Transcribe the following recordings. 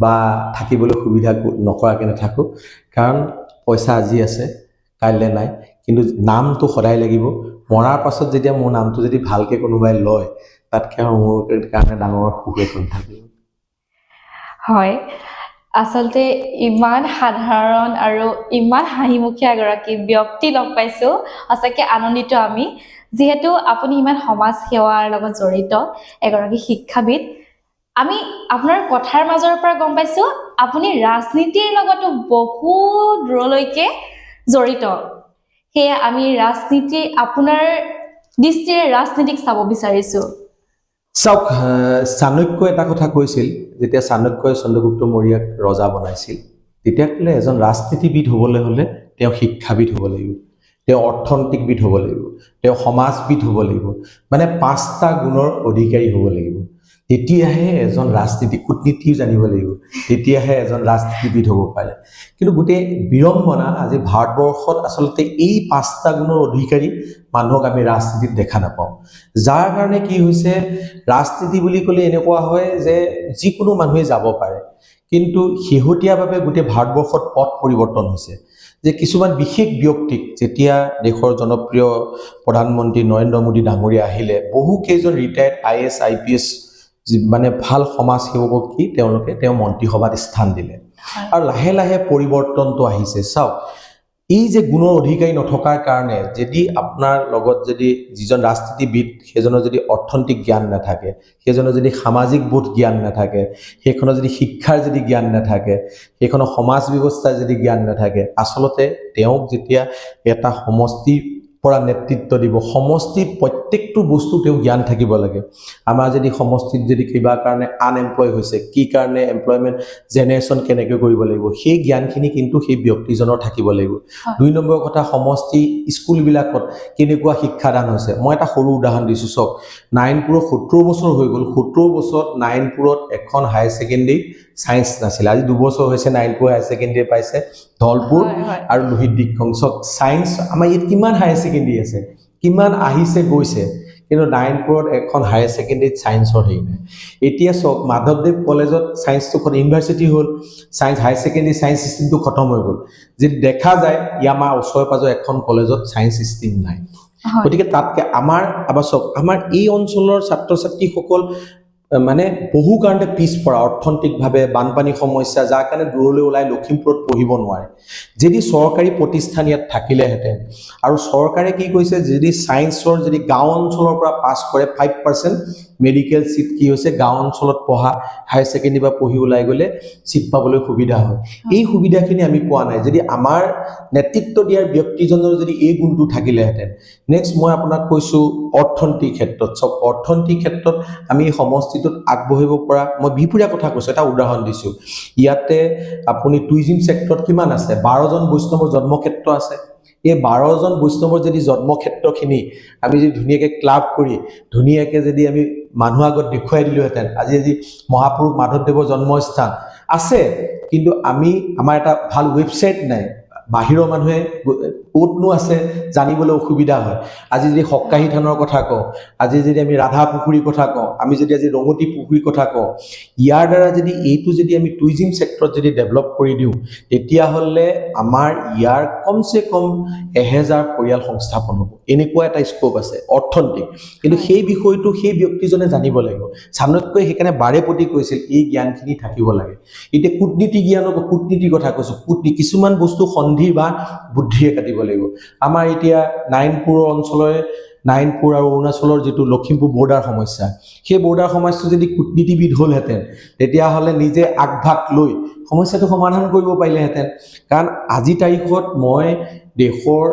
বা থাকিবলৈ সুবিধা নকৰাকৈ নাথাকোঁ কাৰণ পইচা আজি আছে কাইলৈ নাই কিন্তু নামটো সদায় লাগিব মৰাৰ পাছত যেতিয়া মোৰ নামটো যদি ভালকৈ কোনোবাই লয় তাতকৈ মোৰ কাৰণে ডাঙৰ সুখ একো নাথাকিব হয় আচলতে ইমান সাধাৰণ আৰু ইমান হাঁহিমুখীয়া এগৰাকী ব্যক্তি লগ পাইছোঁ সঁচাকৈ আনন্দিত আমি যিহেতু আপুনি ইমান সমাজ সেৱাৰ লগত জড়িত এগৰাকী শিক্ষাবিদ আমি আপোনাৰ কথাৰ মাজৰ পৰা গম পাইছোঁ আপুনি ৰাজনীতিৰ লগতো বহু দূৰলৈকে জড়িত সেয়ে আমি ৰাজনীতি আপোনাৰ দৃষ্টিৰে ৰাজনীতিক চাব বিচাৰিছোঁ চাওক চাণক্য এটা কথা কৈছিল যেতিয়া চাণক্যই চন্দ্ৰগুপ্ত মৌৰ্যক ৰজা বনাইছিল তেতিয়া ক'লে এজন ৰাজনীতিবিদ হ'বলৈ হ'লে তেওঁ শিক্ষাবিদ হ'ব লাগিব তেওঁ অৰ্থনৈতিকবিদ হ'ব লাগিব তেওঁ সমাজবিদ হ'ব লাগিব মানে 5টা গুণৰ অধিকাৰী হ'ব লাগিব তেতিয়াহে এজন ৰাজনীতি কূটনীতিও জানিব লাগিব তেতিয়াহে এজন ৰাজনীতিবিদ হ'ব পাৰে কিন্তু গোটেই বিড়ম্বনা আজি ভাৰতবৰ্ষত আচলতে এই 5টা গুণৰ অধিকাৰী মানুহক আমি ৰাজনীতিত দেখা নাপাওঁ যাৰ কাৰণে কি হৈছে ৰাজনীতি বুলি ক'লে এনেকুৱা হয় যে যিকোনো মানুহে যাব পাৰে কিন্তু শেহতীয়াভাৱে গোটেই ভাৰতবৰ্ষত পথ পৰিৱৰ্তন হৈছে যে কিছুমান বিশেষ ব্যক্তিক যেতিয়া দেশৰ জনপ্ৰিয় প্ৰধানমন্ত্ৰী নৰেন্দ্ৰ মোদী ডাঙৰীয়া আহিলে বহু কেইজন ৰিটায়াৰ্ড IAS IPS মানে ভাল সমাজ সেৱকক কি তেওঁলোকে তেওঁ মন্ত্ৰীসভাত স্থান দিলে আৰু লাহে লাহে পৰিৱৰ্তনটো আহিছে চাওক এই যে গুণৰ অধিকাৰী নথকাৰ কাৰণে যদি আপোনাৰ লগত যদি যিজন ৰাজনীতিবিদ সেইজনৰ যদি অৰ্থনৈতিক জ্ঞান নাথাকে সেইজনৰ যদি সামাজিক বোধ জ্ঞান নাথাকে সেইখনৰ যদি শিক্ষাৰ যদি জ্ঞান নাথাকে সেইখনৰ সমাজ ব্যৱস্থাৰ যদি জ্ঞান নাথাকে আচলতে তেওঁক যেতিয়া এটা সমষ্টিৰ পৰা নেতৃত্ব দিব সমষ্টিৰ প্ৰত্যেকটো বস্তু তেওঁ জ্ঞান থাকিব লাগে আমাৰ যদি সমষ্টিত যদি কিবা কাৰণে আনএমপ্লয় হৈছে কি কাৰণে এমপ্লয়মেন্ট জেনেৰেশ্যন কেনেকৈ কৰিব লাগিব সেই জ্ঞানখিনি কিন্তু সেই ব্যক্তিজনৰ থাকিব লাগিব 2 নম্বৰ কথা সমষ্টি স্কুলবিলাকত কেনেকুৱা শিক্ষাদান হৈছে মই এটা সৰু উদাহৰণ দিছোঁ চাওক নাৰায়ণপুৰত 70 বছৰ হৈ গ'ল 70 বছৰত নাৰায়ণপুৰত এখন হায়াৰ ছেকেণ্ডেৰী সায়েন্স নাছিল আজি 2 বছৰ হৈছে নাৰায়ণপুৰ হায়াৰ ছেকেণ্ডেৰী পাইছে ধলপুৰ আৰু লোহিত দিক্ষংসক সায়েন্স আমাৰ ইয়াত কিমান হায়াৰ ছেকেণ্ডেৰী আছে কিমান আহিছে গৈছে কিন্তু নাৰায়ণপুৰত এখন হায়াৰ ছেকেণ্ডেৰীত সায়েন্সৰ হেৰি নাই এতিয়া চাওক মাধৱদেৱ কলেজত সায়েন্সটো ইউনিভাৰ্চিটি হ'ল সায়েন্স হায়াৰ ছেকেণ্ডেৰী সায়েন্স সিস্টেমটো খতম হৈ গ'ল যদি দেখা যায় আমাৰ ওচৰে পাজৰে এখন কলেজত সায়েন্স সিস্টেম নাই গতিকে তাতকে আমাৰ আৱশ্যক আমাৰ এই অঞ্চলৰ ছাত্ৰ ছাত্ৰীসকল মানে বহু কাৰণে পিছপৰা অৰ্থনৈতিকভাৱে বানপানী সমস্যা যাৰ কাৰণে দূৰলৈ ওলাই লখিমপুৰত পঢ়িব নোৱাৰে যদি চৰকাৰী প্ৰতিষ্ঠান ইয়াত থাকিলেহেঁতেন আৰু চৰকাৰে কি কৈছে যদি সায়েন্সৰ যদি গাঁও অঞ্চলৰ পৰা পাছ কৰে 5% মেডিকেল সিট কি হৈছে গাঁও অঞ্চলত পঢ়া হায়াৰ ছেকেণ্ডেৰী বা পঢ়ি ওলাই গ'লে সিট পাবলৈ সুবিধা হয় এই সুবিধাখিনি আমি পোৱা নাই যদি আমাৰ নেতৃত্ব দিয়াৰ ব্যক্তিজনৰ যদি এই গুণটো থাকিলেহেঁতেন নেক্সট মই আপোনাক কৈছোঁ অৰ্থনৈতিক ক্ষেত্ৰত সব অৰ্থনৈতিক ক্ষেত্ৰত আমি সমষ্টিটোত আগবঢ়িব পৰা মই বিপুৰীয়া কথা কৈছোঁ এটা উদাহৰণ দিছোঁ ইয়াতে আপুনি টুৰিজিম সেক্টৰত কিমান আছে 12জন বৈষ্ণৱৰ জন্মক্ষেত্ৰ আছে এই 12জন বৈষ্ণৱৰ যদি জন্মক্ষেত্ৰখিনি আমি যদি ধুনীয়াকৈ ক্লাব কৰি ধুনীয়াকৈ যদি আমি মানুহ আগত দেখুৱাই দিলোহেঁতেন আজি আজি মহাপুৰুষ মাধৱদেৱৰ জন্মস্থান আছে কিন্তু আমি আমাৰ এটা ভাল ৱেবছাইট নাই বাহিৰৰ মানুহে ক'তনো আছে জানিবলৈ অসুবিধা হয় আজি যদি হক্কাহী থানৰ কথা কওঁ আজি যদি আমি ৰাধা পুখুৰীৰ কথা কওঁ আমি যদি আজি ৰঙতি পুখুৰীৰ কথা কওঁ ইয়াৰ দ্বাৰা যদি এইটো যদি আমি টুৰিজিম সেক্টৰত যদি ডেভেলপ কৰি দিওঁ তেতিয়াহ'লে আমাৰ ইয়াৰ কমচে কম 1000 পৰিয়াল সংস্থাপন হ'ব এনেকুৱা এটা স্কোপ আছে অৰ্থনৈতিক কিন্তু সেই বিষয়টো সেই ব্যক্তিজনে জানিব লাগিব চাণক্যই সেইকাৰণে বাৰে প্ৰতি কৈছিল এই জ্ঞানখিনি থাকিব লাগে এতিয়া কূটনীতি জ্ঞানৰ কূটনীতিৰ কথা কৈছোঁ কূটনীতি কিছুমান বস্তু সন্ধি বা বুদ্ধিয়ে কাটিব লাগিব আমাৰ এতিয়া নাৰায়ণপুৰ অঞ্চলৰে নাৰায়ণপুৰ আৰু অৰুণাচলৰ যিটো লখিমপুৰ বৰ্ডাৰ সমস্যা সেই বৰ্ডাৰ সমস্যা যদি কূটনীতিবিদ হ'লহেঁতেন তেতিয়াহ'লে নিজে আগভাগ লৈ সমস্যাটো সমাধান কৰিব পাৰিলেহেঁতেন কাৰণ আজি তাৰিখত মই দেশৰ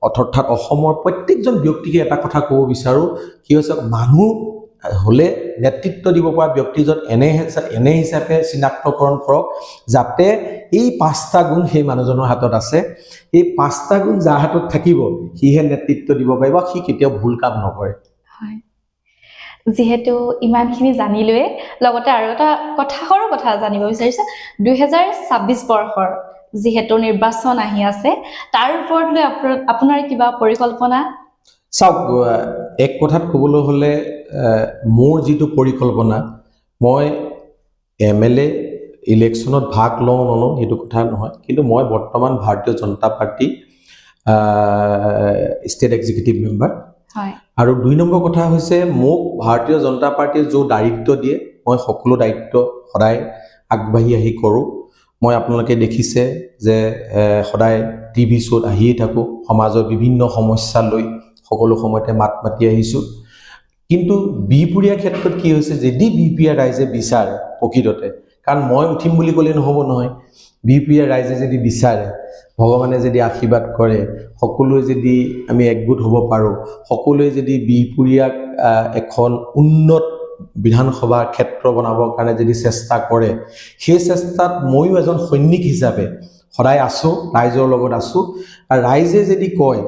অৰ্থাৎ অসমৰ প্ৰত্যেকজন ব্যক্তিকে এটা কথা ক'ব বিচাৰোঁ কি হৈছে মানুহ হলে নেতৃত্ব দিব পৰা ব্যক্তিজন এনে হিচাপে চিনাক্তকৰণ কৰক যাতে এই 5টা গুণ সেই মানুহজনৰ হাতত আছে এই 5টা গুণ যাৰ হাতত থাকিব সিহে নেতৃত্ব দিব পাৰিব সি কেতিয়াও ভুল কাম নকৰে হয় যেহেতু ইমানখিনি জানিলৈ লগতে আৰু এটা সৰু কথা জানিব বিচাৰিছে 2026 বৰ্ষৰ যেহেতু নিৰ্বাচন আহি আছে তাৰ ওপৰত লৈ আপোনাৰ কিবা পৰিকল্পনা চাওক এক কথাত ক'বলৈ হ'লে মোৰ যিটো পৰিকল্পনা মই MLA ইলেকশ্যনত ভাগ লওঁ নলওঁ সেইটো কথা নহয়, কিন্তু মই বৰ্তমান ভাৰতীয় জনতা পাৰ্টি ষ্টেট এক্সিকিউটিভ মেম্বাৰ। হয় আৰু 2 নম্বৰ কথা হৈছে মোক ভাৰতীয় জনতা পাৰ্টীয়ে যি দায়িত্ব দিয়ে মই সকলো দায়িত্ব সদায় আগবাঢ়ি আহি কৰোঁ। মই আপোনালোকে দেখিছে যে সদায় টিভি শ্ব'ত আহিয়ে থাকোঁ, সমাজৰ বিভিন্ন সমস্যা লৈ সকলো সময়তে মাত মাতি আহিছোঁ। কিন্তু বিহপুৰীয়া ক্ষেত্ৰত কি হৈছে, যদি বিহপুৰীয়া ৰাইজে বিচাৰে প্ৰকৃততে, কাৰণ মই উঠিম বুলি ক'লে নহ'ব নহয়, বিহপুৰীয়া ৰাইজে যদি বিচাৰে, ভগৱানে যদি আশীৰ্বাদ কৰে, সকলোৱে যদি আমি একগোট হ'ব পাৰোঁ, সকলোৱে যদি বিহপুৰীয়াক এখন উন্নত বিধানসভাৰ ক্ষেত্ৰ বনাবৰ কাৰণে যদি চেষ্টা কৰে, সেই চেষ্টাত ময়ো এজন সৈনিক হিচাপে সদায় আছোঁ, ৰাইজৰ লগত আছোঁ। আৰু ৰাইজে যদি কয়,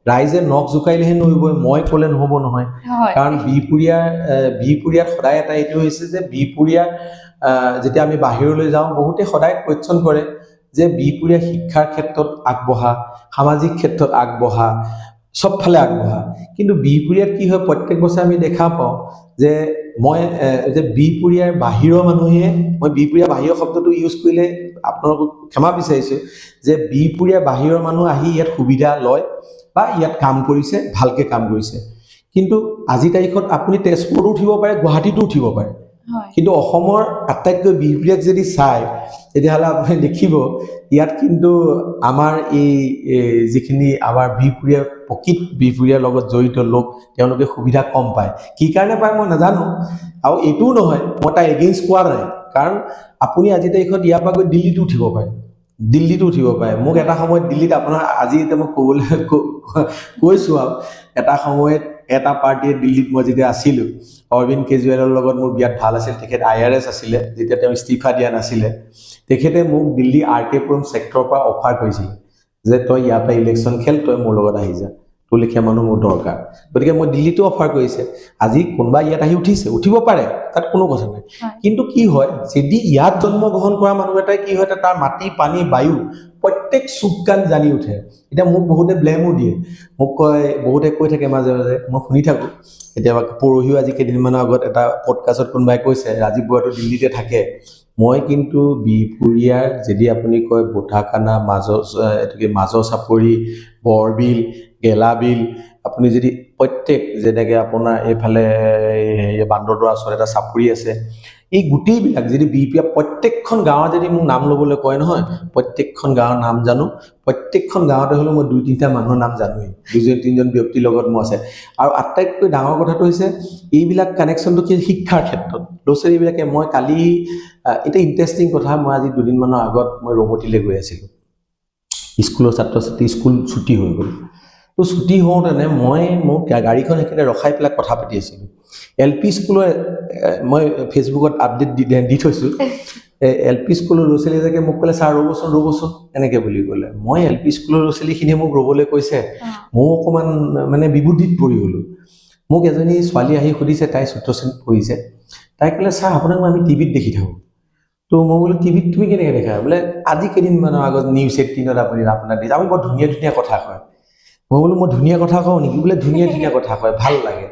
ৰাইজে নখ জোকাৰিলেহে নহ'ব, মই ক'লে নহ'ব নহয়। হয় কাৰণ বিহপুৰীয়াত সদায় এটা এইটো হৈছে যে বিহপুৰীয়া যেতিয়া আমি বাহিৰলৈ যাওঁ বহুতে সদায় কোৱেশ্যন কৰে যে বিহপুৰীয়া শিক্ষাৰ ক্ষেত্ৰত আগবঢ়া, সামাজিক ক্ষেত্ৰত আগবঢ়া, চবফালে আগবঢ়া। কিন্তু বিহপুৰীয়াত কি হয়, প্ৰত্যেক বছৰে আমি দেখা পাওঁ যে মই যে বিহপুৰীয়াৰ বাহিৰৰ মানুহে, মই বিহপুৰীয়া বাহিৰৰ শব্দটো ইউজ কৰিলে আপোনালোকক ক্ষমা বিচাৰিছোঁ, যে বিহপুৰীয়া বাহিৰৰ মানুহ আহি ইয়াত সুবিধা লয় বা ইয়াত কাম কৰিছে, ভালকৈ কাম কৰিছে। কিন্তু আজিৰ তাৰিখত আপুনি তেজপুৰতো উঠিব পাৰে, গুৱাহাটীতো উঠিব পাৰে, হয় কিন্তু অসমৰ আটাইতকৈ বিহপুৰীয়াক যদি চায় তেতিয়াহ'লে আপুনি দেখিব ইয়াত কিন্তু আমাৰ এই যিখিনি আমাৰ প্ৰকৃত বিহপুৰীয়াৰ লগত জড়িত লোক, তেওঁলোকে সুবিধা কম পায়। কি কাৰণে পায় মই নাজানো, আৰু এইটোও নহয় মই তাৰ এগেইনষ্ট কোৱা নাই, কাৰণ আপুনি আজিৰ তাৰিখত ইয়াৰ পৰা গৈ দিল্লীতো উঠিব পাৰে, মোক এটা সময়ত দিল্লীত আপোনাৰ আজি এতিয়া মই ক'বলৈ কৈছোঁ আৰু এটা সময়ত এটা পাৰ্টীয়ে দিল্লীত মই যেতিয়া আছিলোঁ, অৰবিন্দ কেজৰিৱালৰ লগত মোৰ বিৰাট ভাল আছিল, তেখেত IRS আছিলে, যেতিয়া তেওঁ ইস্তিফা দিয়া নাছিলে, তেখেতে মোক দিল্লী RK পুৰম ছেক্টৰৰ পৰা অফাৰ কৰিছিল যে তই ইয়াৰ পৰা ইলেকশ্যন খেল, তই মোৰ লগত আহি যা, তোৰ লেখীয়া মানুহ মোৰ দৰকাৰ। গতিকে মই দিল্লীতো অফাৰ কৰিছে, আজি কোনোবা ইয়াত আহি উঠিব পাৰে, তাত কোনো কথা নাই। কিন্তু কি হয়, যদি ইয়াত জন্মগ্ৰহণ কৰা মানুহ এটাই কি হয়, তাৰ মাটি পানী বায়ু প্ৰত্যেক চুক কাণ জানি উঠে। এতিয়া মোক বহুতে ব্লেমো দিয়ে, মোক কয়, বহুতে কৈ থাকে মাজে মাজে, মই শুনি থাকোঁ। কেতিয়াবা পৰহিও আজি কেইদিনমানৰ আগত এটা পডকাষ্টত কোনোবাই কৈছে ৰাজীৱ বৰুৱাটো দিল্লীতে থাকে। মই কিন্তু বিহপুৰীয়াৰ যদি আপুনি কয় বোঠাখানা, মাজৰ চাপৰি, বৰবিল, গেলাবিল, আপুনি যদি প্ৰত্যেক যেনেকৈ আপোনাৰ এইফালে বান্দৰদৰা ওচৰত এটা চাপৰি আছে, এই গোটেইবিলাক যদি বিহপুৰীয়া প্ৰত্যেকখন গাঁৱৰ যদি মোক নাম ল'বলৈ কয় নহয়, প্ৰত্যেকখন গাঁৱৰ নাম জানো, প্ৰত্যেকখন গাঁৱতে হ'লেও মই 2-3টা মানুহৰ নাম জানোৱেই, 2-3জন ব্যক্তিৰ লগত মই আছে। আৰু আটাইতকৈ ডাঙৰ কথাটো হৈছে এইবিলাক কানেকশ্যনটো কি শিক্ষাৰ ক্ষেত্ৰত, ল'ৰা ছোৱালীবিলাকে, মই কালি এটা ইণ্টাৰেষ্টিং কথা, মই আজি 2 দিনমানৰ আগত মই ৰঙতিলৈ গৈ আছিলোঁ, স্কুলৰ ছাত্ৰ ছাত্ৰী স্কুল ছুটি হৈ গ'ল। তো ছুটি হওঁতেনে মোক গাড়ীখন সেইখিনি ৰখাই পেলাই কথা পাতি আছিলোঁ। LP স্কুলৰ মই ফেচবুকত আপডেট দি থৈছোঁ, LP স্কুলৰ ল'ৰা ছোৱালীবিলাকে মোক ক'লে, ছাৰ ৰ'বচোন এনেকৈ বুলি ক'লে। মই LP স্কুলৰ ল'ৰা ছোৱালীখিনিয়ে মোক ৰ'বলৈ কৈছে, ময়ো অকণমান মানে বিভূতিত পৰি গ'লোঁ। মোক এজনী ছোৱালী আহি সুধিছে, তাই 4th শ্ৰেণীত পঢ়িছে, তাই ক'লে, ছাৰ আপোনাক আমি টিভিত দেখি থাকোঁ। তো মই বোলো, টিভিত তুমি কেনেকৈ দেখা? বোলে আজি কেইদিনমানৰ আগত News 18ত আপোনাৰ দিছে, আমি বৰ ধুনীয়া ধুনীয়া কথা কয়। মই বোলো, মই ধুনীয়া কথা কওঁ নেকি? বোলে ধুনীয়া ধুনীয়া কথা কয়, ভাল লাগে।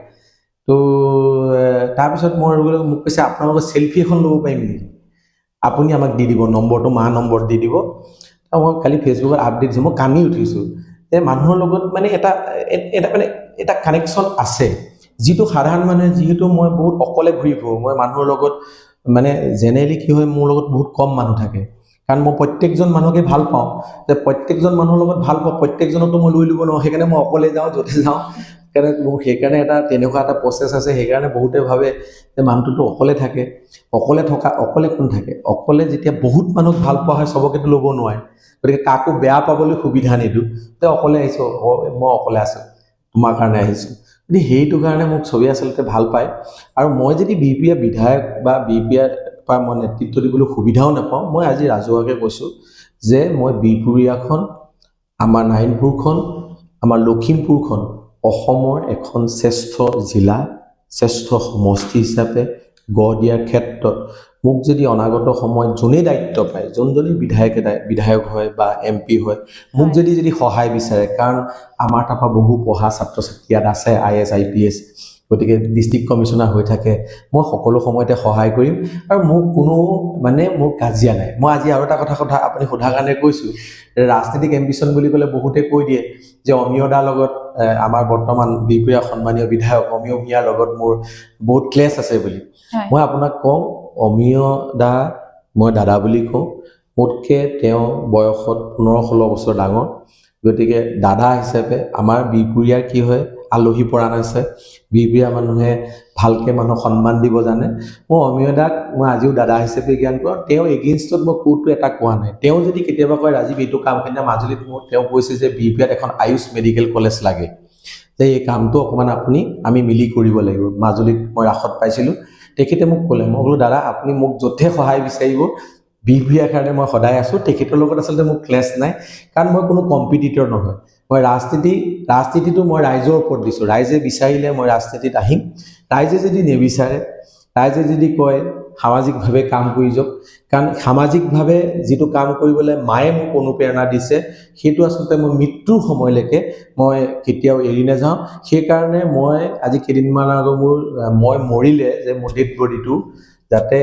তো তাৰপিছত মই মোক কৈছে, আপোনালোকৰ চেল্ফি এখন ল'ব পাৰিম নেকি? আপুনি আমাক দি দিব নম্বৰটো, নম্বৰ দি দিব। মই কালি ফেচবুকত আপডেট দিছোঁ, মই কান্দি উঠিছোঁ যে মানুহৰ লগত মানে এটা কানেকশ্যন আছে, যিটো সাধাৰণ মানুহে, যিহেতু মই বহুত অকলে ঘূৰি ফুৰোঁ, মই মানুহৰ লগত মানে জেনেৰেলি কি হয়, মোৰ লগত বহুত কম মানুহ থাকে, কাৰণ মই প্ৰত্যেকজন মানুহকে ভাল পাওঁ, যে প্ৰত্যেকজন মানুহৰ লগত ভাল পাওঁ, প্ৰত্যেকজনকতো মই লৈ ল'ব নোৱাৰোঁ, সেইকাৰণে মই অকলে যাওঁ, য'তে যাওঁ। সেইকাৰণে তেনেকুৱা এটা প্ৰচেছ আছে। সেইকাৰণে বহুতে ভাবে যে মানুহটোতো অকলে থাকে, অকলে কোন থাকে? অকলে যেতিয়া বহুত মানুহক ভাল পোৱা হয়, চবকেতো ল'ব নোৱাৰে, গতিকে কাকো বেয়া পাবলৈ সুবিধা নিদিওঁ যে অকলে আহিছোঁ, মই অকলে আছোঁ, তোমাৰ কাৰণে আহিছোঁ। গতিকে সেইটো কাৰণে মোক চবেই আচলতে ভাল পায়। আৰু মই যদি বিহপুৰীয়া বিধায়ক বা বিহপুৰীয়াৰ পৰা মই নেতৃত্ব দিবলৈ সুবিধাও নাপাওঁ, মই আজি ৰাজহুৱাকৈ কৈছোঁ যে মই বিহপুৰীয়াখন, আমাৰ নাৰায়ণপুৰখন, আমাৰ লখিমপুৰখন অসমৰ এখন শ্ৰেষ্ঠ জিলা, শ্ৰেষ্ঠ সমষ্টি হিচাপে গঢ় দিয়াৰ ক্ষেত্ৰত মোক যদি অনাগত সময়ত যোনেই দায়িত্ব পায়, যোনজনেই বিধায়ক হয় বা MP হয়, মোক যদি সহায় বিচাৰে, কাৰণ আমাৰ তাৰপৰা বহু পঢ়া ছাত্ৰ ছাত্ৰী ইয়াত আছে, IS IPS, গতিকে ডিষ্ট্ৰিক্ট কমিশ্যনাৰ হৈ থাকে মই সকলো সময়তে সহায় কৰিম আৰু মোক কোনো মানে মোৰ কাজিয়া নাই মই আজি আৰু এটা কথা আপুনি সোধাৰ কাৰণে কৈছোঁ ৰাজনীতিক এম্বিশ্যন বুলি ক'লে বহুতে কৈ দিয়ে যে অমিয় দাৰ লগত আমাৰ বৰ্তমান বিহপুৰীয়া সন্মানীয় বিধায়ক অমিয় ভূঞাৰ লগত মোৰ বহুত ক্লেছ আছে বুলি হয়। মই আপোনাক কওঁ অমিয় দা মই দাদা বুলি কওঁ মোতকৈ তেওঁ বয়সত 15-16 বছৰ ডাঙৰ গতিকে দাদা হিচাপে আমাৰ বিহপুৰীয়াৰ কি হয় আলহী পৰাণ আছে বিহপুৰীয়া মানুহে ভালকৈ মানুহক সন্মান দিব জানে মই অমিয় দাক মই আজিও দাদা হিচাপে জ্ঞান কৰোঁ তেওঁ এগেইনষ্টত মই ক'তো এটা কোৱা নাই তেওঁ যদি কেতিয়াবা কয় ৰাজীৱ এইটো কামখিনি মাজুলীত মোৰ তেওঁ কৈছে যে বিহপুৰীয়াত এখন আয়ুষ মেডিকেল কলেজ লাগে যে এই কামটো অকণমান আমি মিলি কৰিব লাগিব মাজুলীত মই ৰাসত পাইছিলোঁ তেখেতে মোক ক'লে মই বোলো দাদা আপুনি মোক য'তে সহায় বিচাৰিব বিহপুৰীয়াৰ কাৰণে মই সদায় আছোঁ তেখেতৰ লগত আচলতে মোৰ ক্লেছ নাই কাৰণ মই কোনো কম্পিটিটৰ নহয় মই ৰাজনীতিটো মই ৰাইজৰ ওপৰত দিছোঁ ৰাইজে বিচাৰিলে মই ৰাজনীতিত আহিম ৰাইজে যদি নিবিচাৰে ৰাইজে যদি কয় সামাজিকভাৱে কাম কৰি যাওক কাৰণ সামাজিকভাৱে যিটো কাম কৰিবলৈ মায়ে মোক অনুপ্ৰেৰণা দিছে সেইটো আচলতে মই মৃত্যুৰ সময়লৈকে মই কেতিয়াও এৰি নাযাওঁ সেইকাৰণে মই আজি কেইদিনমানৰ আগত মই মৰিলে যে মোৰ ডেড বডিটো যাতে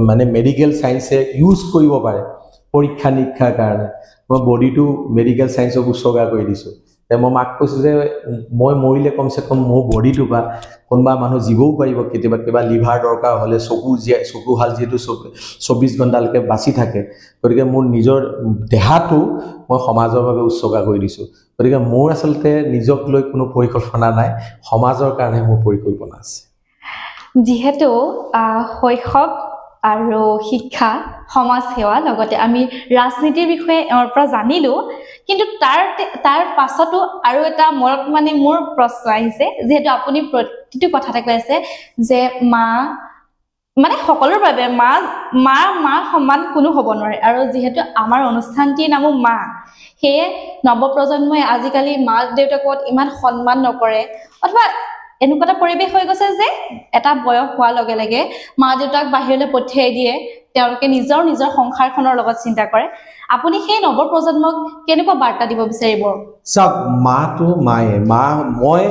মানে মেডিকেল চায়েন্সে ইউজ কৰিব পাৰে পৰীক্ষা নিৰীক্ষাৰ কাৰণে মই বডিটো মেডিকেল চায়েন্সক উৎসৰ্গা কৰি দিছোঁ মই মাক কৈছোঁ যে মই মৰিলে কমচে কম মোৰ বডিটো বা কোনোবা মানুহ জীৱও পাৰিব কেতিয়াবা কিবা লিভাৰ দৰকাৰ হ'লে চকুহাল যিহেতু 24 ঘণ্টালৈকে বাচি থাকে গতিকে মোৰ নিজৰ দেহাটো মই সমাজৰ বাবে উৎসৰ্গা কৰি দিছোঁ গতিকে মোৰ আচলতে নিজক লৈ কোনো পৰিকল্পনা নাই সমাজৰ কাৰণে মোৰ পৰিকল্পনা আছে যিহেতু শৈশৱ আৰু শিক্ষা সমাজ সেৱা লগতে আমি ৰাজনীতিৰ বিষয়ে এওঁৰ পৰা জানিলোঁ কিন্তু তাৰ পাছতো আৰু এটা মোৰ প্ৰশ্ন আহিছে যিহেতু আপুনি প্ৰতিটো কথাতে কৈ আছে যে মা মানে সকলোৰ বাবে মাৰ সমান কোনো হ'ব নোৱাৰে আৰু যিহেতু আমাৰ অনুষ্ঠানটিৰ নামো মা সেয়ে নৱপ্ৰজন্মই আজিকালি মাক দেউতাকক ইমান সন্মান নকৰে অথবা এনেকুৱা এটা পৰিৱেশ হৈ গৈছে যে এটা বয়স হোৱাৰ লগে লগে মা দেউতাক বাহিৰলৈ পঠিয়াই দিয়ে তেওঁলোকে নিজৰ সংসাৰখনৰ লগত চিন্তা কৰে আপুনি সেই নৱপ্ৰজন্মক কেনেকুৱা বাৰ্তা দিব বিচাৰিব চাওক মাটো মায়ে মই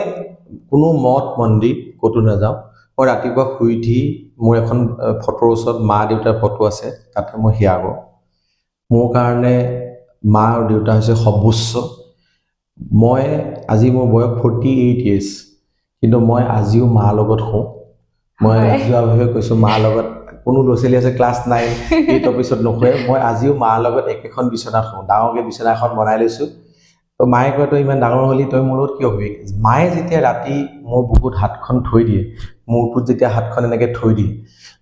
কোনো মঠ মন্দিৰ ক'তো নাযাওঁ মই ৰাতিপুৱা শুই উঠি মোৰ এখন ফটোৰ ওচৰত মা দেউতাৰ ফটো আছে তাতে মই সেৱা কৰোঁ মোৰ কাৰণে মা আৰু দেউতা হৈছে সৰ্বোচ্চ আজি মোৰ বয়স 48 years কিন্তু মই আজিও মাৰ লগত শুওঁ মই ৰাজহুৱাভাৱে কৈছোঁ মাৰ লগত কোনো ল'ৰা ছোৱালী আছে ক্লাছ 9 8 পিছত নুশুৱে মই আজিও মাৰ লগত একেখন বিচনাত শুওঁ ডাঙৰকৈ বিচনা এখন বনাই লৈছোঁ তো মায়ে কয় তই ইমান ডাঙৰ হ'লি তই মোৰ লগত কিয় শুবি মায়ে যেতিয়া ৰাতি মোৰ বুকুত হাতখন থৈ দিয়ে মূৰটোত যেতিয়া হাতখন এনেকৈ থৈ দিয়ে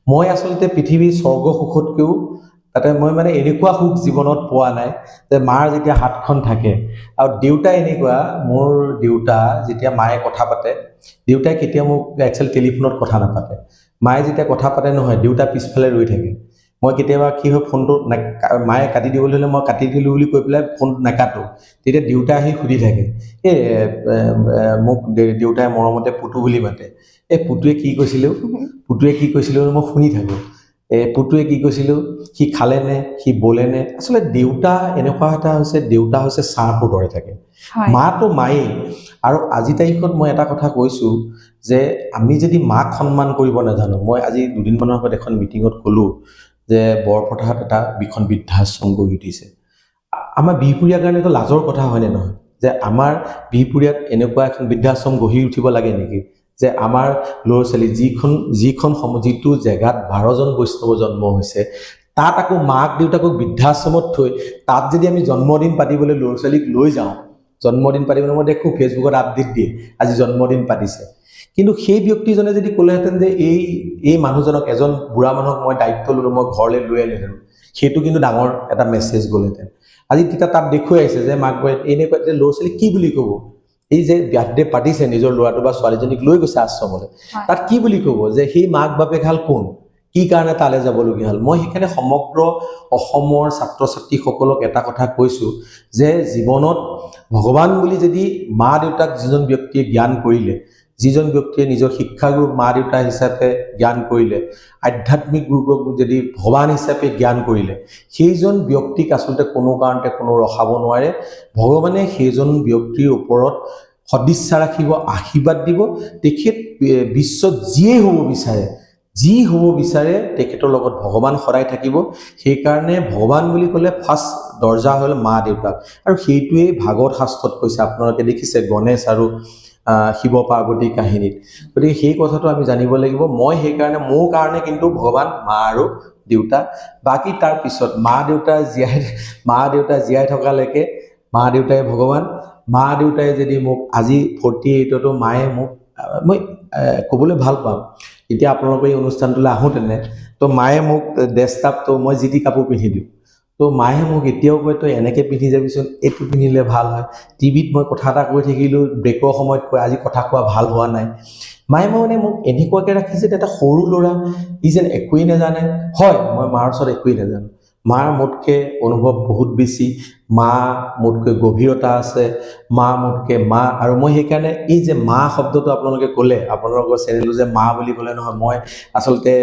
মই আচলতে পৃথিৱীৰ স্বৰ্গ সুখতকৈও তাতে মই মানে এনেকুৱা সুখ জীৱনত পোৱা নাই যে মাৰ যেতিয়া হাতখন থাকে আৰু দেউতা এনেকুৱা মোৰ দেউতা যেতিয়া মায়ে কথা পাতে দেউতাই কেতিয়া মোক একচুৱেলি টেলিফোনত কথা নাপাতে মায়ে যেতিয়া কথা পাতে নহয় দেউতা পিছফালে ৰৈ থাকে মই কেতিয়াবা কি হয় ফোনটো মায়ে কাটি দিবলৈ হ'লে মই কাটি দিলোঁ বুলি কৈ পেলাই ফোনটো নাকাটো তেতিয়া দেউতা আহি সুধি থাকে মোক দেউতাই মৰমতে পুতু বুলি মাতে পুতুৱে কি কৈছিলোঁ মই শুনি থাকোঁ পুতুৱে কি কৈছিলোঁ সি খালেনে সি বলেনে আচলতে দেউতা এনেকুৱা এটা হৈছে দেউতা হৈছে ছাৰটোৰ দৰে থাকে মাটো মায়েই আৰু আজি তাৰিখত মই এটা কথা কৈছোঁ যে আমি যদি মাক সন্মান কৰিব নাজানো মই আজি দুদিনমানৰ আগত এখন মিটিঙত ক'লোঁ যে বৰপথাৰত এটা বিখন বৃদ্ধাশ্ৰম গঢ়ি উঠিছে আমাৰ বিহপুৰীয়াৰ কাৰণেতো লাজৰ কথা হয়নে নহয় যে আমাৰ বিহপুৰীয়াত এনেকুৱা এখন বৃদ্ধাশ্ৰম গঢ়ি উঠিব লাগে নেকি যে আমাৰ ল'ৰা ছোৱালী যিটো জেগাত 12জন বৈষ্ণৱ জন্ম হৈছে তাত আকৌ মাক দেউতাকক বৃদ্ধাশ্ৰমত থৈ তাত যদি আমি জন্মদিন পাতিবলৈ ল'ৰা ছোৱালীক লৈ যাওঁ জন্মদিন পাতিবলৈ মই দেখোঁ ফেচবুকত আপডেট দিয়ে আজি জন্মদিন পাতিছে কিন্তু সেই ব্যক্তিজনে যদি ক'লেহেঁতেন যে এই মানুহজনক এজন বুঢ়া মানুহক মই দায়িত্ব ল'লোঁ মই ঘৰলৈ লৈ আনিলোঁ সেইটো কিন্তু ডাঙৰ এটা মেছেজ গ'লহেঁতেন আজি তেতিয়া তাত দেখুৱাই আহিছে যে মাক এনেকুৱা ল'ৰা ছোৱালী কি বুলি ক'ব এই যে বাৰ্থডে পাতিছে নিজৰ ল'ৰাটো বা ছোৱালীজনীক লৈ গৈছে আশ্ৰমলৈ তাত কি বুলি ক'ব যে সেই মাক বাপেক হাল কোন কি কাৰণে তালৈ যাবলগীয়া হ'ল মই সেইকাৰণে সমগ্ৰ অসমৰ ছাত্ৰ ছাত্ৰীসকলক এটা কথা কৈছোঁ যে জীৱনত ভগৱান বুলি যদি মা দেউতাক যিজন ব্যক্তিয়ে জ্ঞান কৰিলে যিজন ব্যক্তিয়ে নিজৰ শিক্ষাগুৰুক মা দেউতা হিচাপে জ্ঞান কৰিলে আধ্যাত্মিক গুৰুক যদি ভগৱান হিচাপে জ্ঞান কৰিলে সেইজন ব্যক্তিক আচলতে কোনো কাৰণতে কোনো ৰখাব নোৱাৰে ভগৱানে সেইজন ব্যক্তিৰ ওপৰত সদিচ্ছা ৰাখিব, আশীৰ্বাদ দিব। তেখেত বিশ্বত যি হ'ব বিচাৰে তেখেতৰ লগত ভগৱান সদায় থাকিব। সেইকাৰণে ভগৱান বুলি ক'লে ফাৰ্ষ্ট দৰ্জা হ'ল মা দেউতাক, আৰু সেইটোৱেই ভাগৱত শাস্ত্ৰত কৈছে। আপোনালোকে দেখিছে গণেশ আৰু শিৱ পাৰ্বতীৰ কাহিনীত। গতিকে সেই কথাটো আমি জানিব লাগিব। মই সেইকাৰণে মোৰ কাৰণে কিন্তু ভগৱান মা আৰু দেউতা। বাকী তাৰ পিছত মা দেউতা জীয়াই থকালৈকে মা দেউতাই ভগৱান। মা দেউতাই যদি মোক আজি 48তো মায়ে মোক মই ক'বলৈ ভাল পাম, এতিয়া আপোনালোকৰ এই অনুষ্ঠানটোলৈ আহোঁতেনে তো মায়ে মোক ডেস্কটপটো মই যি টি কাপোৰ পিন্ধি দিওঁ, তো মায়ে মোক এতিয়াও কয় তই এনেকৈ পিন্ধি যাবিচোন, এইটো পিন্ধিলে ভাল হয়। টিভিত মই কথা এটা কৈ থাকিলোঁ, ব্ৰেকৰ সময়ত কয় আজি কথা কোৱা ভাল হোৱা নাই। মায়ে মানে মোক এনেকুৱাকৈ ৰাখিছে এটা সৰু ল'ৰা, ই যেন একোৱেই নাজানে। হয়, মই মাৰ ওচৰত একোৱেই নাজানো। মাৰ মোতকৈ অনুভৱ বহুত বেছি, মা মোতকৈ গভীৰতা আছে, মা মোতকৈ মা। আৰু মই সেইকাৰণে এই যে মা শব্দটো আপোনালোকে ক'লে, আপোনালোকৰ চেনেলটো যে মা বুলি ক'লে নহয়, মই আচলতে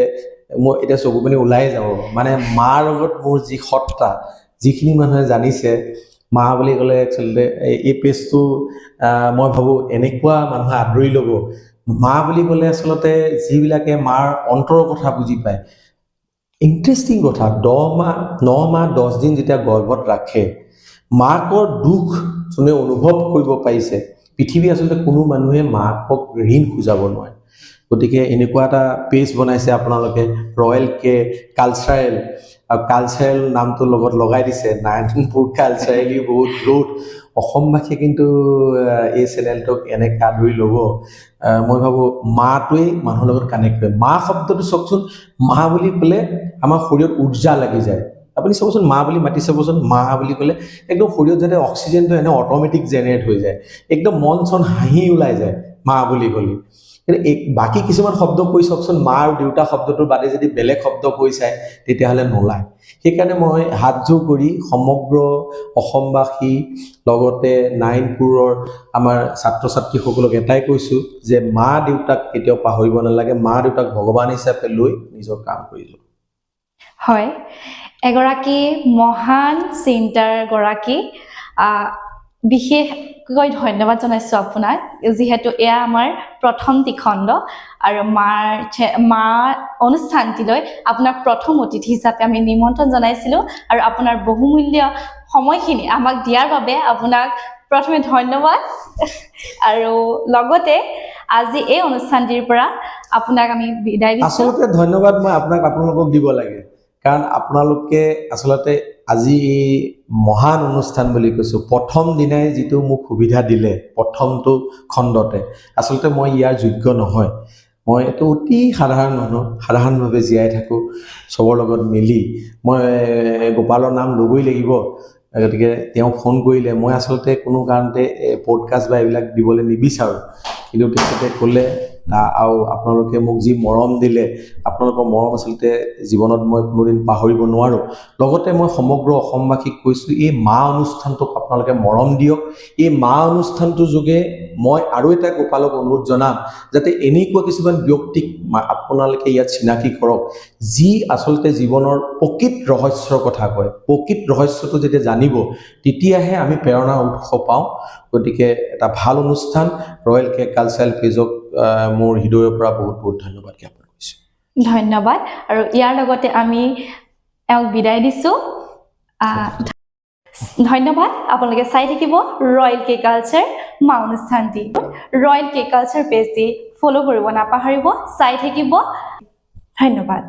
মোৰ এতিয়া চকু পানী ওলাই যাব। মানে মাৰ লগত মোৰ যি সত্তা, যিখিনি মানুহে জানিছে মা বুলি ক'লে একচুৱেলি এই পেজটো মই ভাবোঁ এনেকুৱা মানুহে আদৰি ল'ব। মা বুলি ক'লে আচলতে যিবিলাকে মাৰ অন্তৰৰ কথা বুজি পায়। ইণ্টাৰেষ্টিং কথা, 9 মাহ 10 দিন যেতিয়া গৰ্ভত ৰাখে, মাকৰ দুখ যোনে অনুভৱ কৰিব পাৰিছে, পৃথিৱী আচলতে কোনো মানুহে মাকক ঋণ খুজাব নোৱাৰে। গতিকে এনেকুৱা এটা পেজ বনাইছে আপোনালোকে, ৰয়েল কে কালচাৰেল, আৰু কালচাৰেল নামটো লগত লগাই দিছে, নাৰায়ণপুৰ কালচাৰেলি বহুত গ্ৰোথ। অসমবাসীয়ে কিন্তু এই চেনেলটোক এনেকৈ আদৰি ল'ব। মই ভাবোঁ মাটোৱেই মানুহৰ লগত কানেক্ট কৰে। মা শব্দটো চাওকচোন, মা বুলি ক'লে আমাৰ শৰীৰত উৰ্জা লাগি যায়। আপুনি চাবচোন, মা বুলি মাতি চাবচোন, মা বুলি ক'লে একদম শৰীৰত যাতে অক্সিজেনটো এনে অট'মেটিক জেনেৰেট হৈ যায়, একদম মন চন হাঁহি ওলাই যায় মা বুলি ক'লে। বাকী কিছুমান শব্দ কৈ চাওকচোন, মা আৰু দেউতা শব্দটোৰ বাদে যদি বেলেগ শব্দ কৈ চায় তেতিয়াহ'লে নোলায়। সেইকাৰণে মই হাতযোৰ কৰি সমগ্ৰ অসমবাসী লগতে নাৰায়ণপুৰৰ আমাৰ ছাত্ৰ ছাত্ৰীসকলক এটাই কৈছোঁ যে মা দেউতাক কেতিয়াও পাহৰিব নালাগে। মা দেউতাক ভগৱান হিচাপে লৈ নিজৰ কাম কৰি যাওক। হয়, এগৰাকী মহান চিন্তাৰ গৰাকী, বিশেষকৈ ধন্যবাদ জনাইছোঁ আপোনাক, যিহেতু এয়া আমাৰ প্ৰথমটি খণ্ড আৰু মাৰ অনুষ্ঠানটিলৈ আপোনাক প্ৰথম অতিথি হিচাপে আমি নিমন্ত্ৰণ জনাইছিলোঁ, আৰু আপোনাৰ বহুমূল্য সময়খিনি আমাক দিয়াৰ বাবে আপোনাক প্ৰথমে ধন্যবাদ। আৰু লগতে আজি এই অনুষ্ঠানটিৰ পৰা আপোনাক আমি বিদায় দিছোঁ। আচলতে ধন্যবাদ মই আপোনালোকক দিব লাগে, কাৰণ আপোনালোকে আচলতে আজি এই মহান অনুষ্ঠান বুলি কৈছোঁ, প্ৰথম দিনাই যিটো মোক সুবিধা দিলে প্ৰথমটো খণ্ডতে, আচলতে মই ইয়াৰ যোগ্য নহয়। মই এইটো অতি সাধাৰণ মানুহ, সাধাৰণভাৱে জীয়াই থাকোঁ চবৰ লগত মিলি। মই গোপালৰ নাম ল'বই লাগিব, গতিকে তেওঁ ফোন কৰিলে। মই আচলতে কোনো কাৰণতে পডকাষ্ট বা এইবিলাক দিবলৈ নিবিচাৰোঁ, কিন্তু তেখেতে ক'লে, আৰু আপোনালোকে মোক যি মৰম দিলে, আপোনালোকৰ মৰম আচলতে জীৱনত মই কোনোদিন পাহৰিব নোৱাৰোঁ। লগতে মই সমগ্ৰ অসমবাসীক কৈছোঁ, এই মা অনুষ্ঠানটোক আপোনালোকে মৰম দিয়ক। এই মা অনুষ্ঠানটোৰ যোগে মই আৰু এটা গোপালক অনুৰোধ জনাম, যাতে এনেকুৱা কিছুমান ব্যক্তিক আপোনালোকে ইয়াত চিনাকি কৰক, যি আচলতে জীৱনৰ প্ৰকৃত ৰহস্যৰ কথা কয়। প্ৰকৃত ৰহস্যটো যেতিয়া জানিব, তেতিয়াহে আমি প্ৰেৰণাৰ উৎস পাওঁ। গতিকে এটা ভাল অনুষ্ঠান, ৰয়েল কে কালচাৰেল পেজক মোৰ হৃদয়ৰ পৰা বহুত বহুত ধন্যবাদ জ্ঞাপন কৰিছোঁ। ধন্যবাদ, আৰু ইয়াৰ লগতে আমি এওঁক বিদায় দিছোঁ। ধন্যবাদ। আপোনালোকে চাই থাকিব ৰয়েল কে কালচাৰ মা অনুষ্ঠানটি। ৰয়েল কে কালচাৰ পেজটি ফ'ল' কৰিব নাপাহৰিব, চাই থাকিব। ধন্যবাদ।